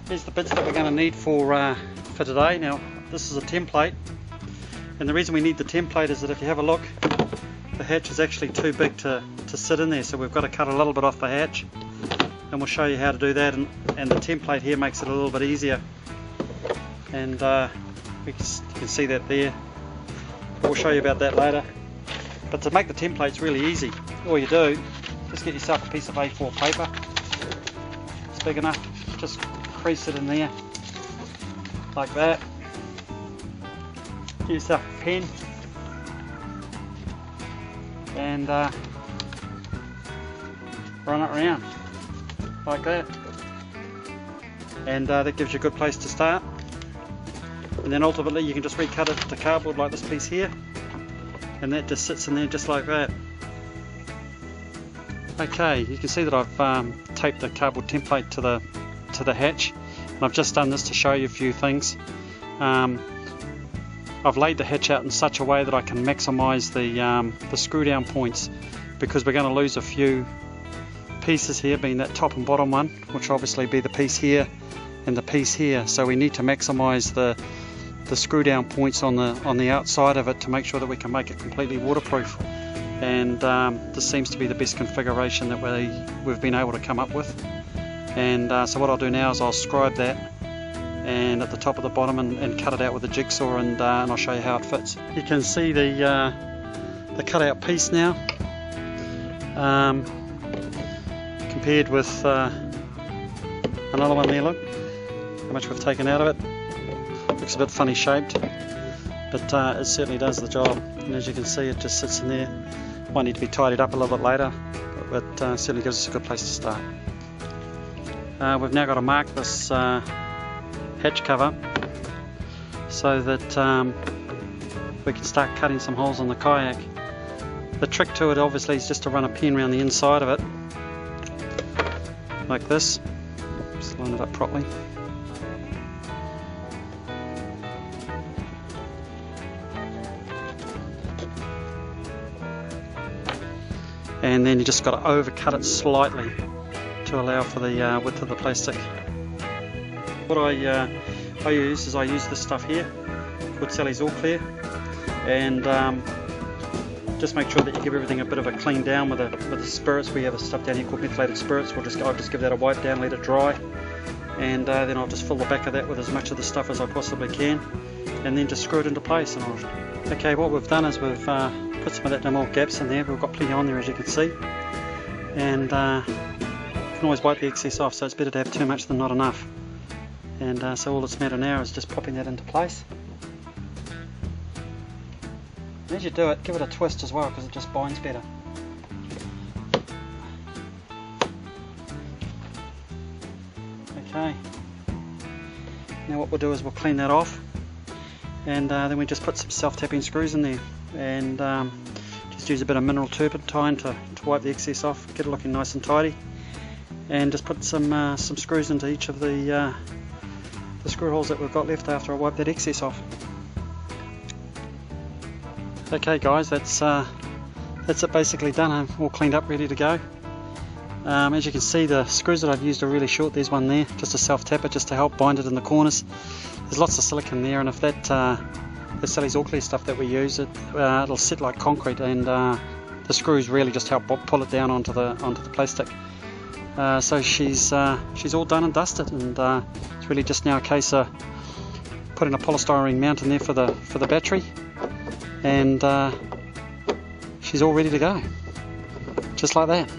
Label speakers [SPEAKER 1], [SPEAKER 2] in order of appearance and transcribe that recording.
[SPEAKER 1] Here's the bits that we're going to need for today. Now this is a template, and the reason we need the template is that if you have a look, the hatch is actually too big to sit in there, so we've got to cut a little bit off the hatch, and we'll show you how to do that, and the template here makes it a little bit easier, and you can see that there. We'll show you about that later. But to make the templates really easy, all you do, just get yourself a piece of A4 paper. It's big enough, just crease it in there like that. Get yourself a pen and run it around like that, and that gives you a good place to start. And then ultimately you can just recut it to cardboard like this piece here, and that just sits in there just like that. Okay, you can see that I've taped the cardboard template to the hatch, and I've just done this to show you a few things. I've laid the hatch out in such a way that I can maximise the screw down points, because we're going to lose a few pieces here, being that top and bottom one, which will obviously be the piece here and the piece here. So we need to maximise the screw down points on the outside of it to make sure that we can make it completely waterproof. And this seems to be the best configuration that we've been able to come up with. And so what I'll do now is I'll scribe that and at the top of the bottom and cut it out with a jigsaw, and I'll show you how it fits. You can see the cut out piece now, compared with another one there. Look how much we've taken out of it. Looks a bit funny shaped, but it certainly does the job, and as you can see it just sits in there. Might need to be tidied up a little bit later, but certainly gives us a good place to start. We've now got to mark this hatch cover so that we can start cutting some holes on the kayak. The trick to it obviously is just to run a pen around the inside of it like this. Just line it up properly. And then you just got to overcut it slightly to allow for the width of the plastic. What I use this stuff here called Sally's All Clear, and just make sure that you give everything a bit of a clean down with the spirits. We have a stuff down here called methylated spirits. I'll just give that a wipe down, let it dry, and then I'll just fill the back of that with as much of the stuff as I possibly can, and then just screw it into place. Okay, what we've done is we've put some of that normal gaps in there. We've got plenty on there, as you can see, and you can always wipe the excess off, so it's better to have too much than not enough. And so all that's matter now is just popping that into place. And as you do it, give it a twist as well, because it just binds better. Okay, now what we'll do is we'll clean that off, and then we just put some self-tapping screws in there, and just use a bit of mineral turpentine to wipe the excess off, get it looking nice and tidy, and just put some screws into each of the screw holes that we've got left after I wipe that excess off. Okay guys, that's it basically done. I'm all cleaned up, ready to go. As you can see, the screws that I've used are really short. There's one there, just a self-tapper, just to help bind it in the corners. There's lots of silicone there, and if that the Sally's All Clear stuff that we use, it'll sit like concrete, and the screws really just help pull it down onto the plastic. So she's all done and dusted, and it's really just now a case of putting a polystyrene mount in there for the battery, and she's all ready to go, just like that.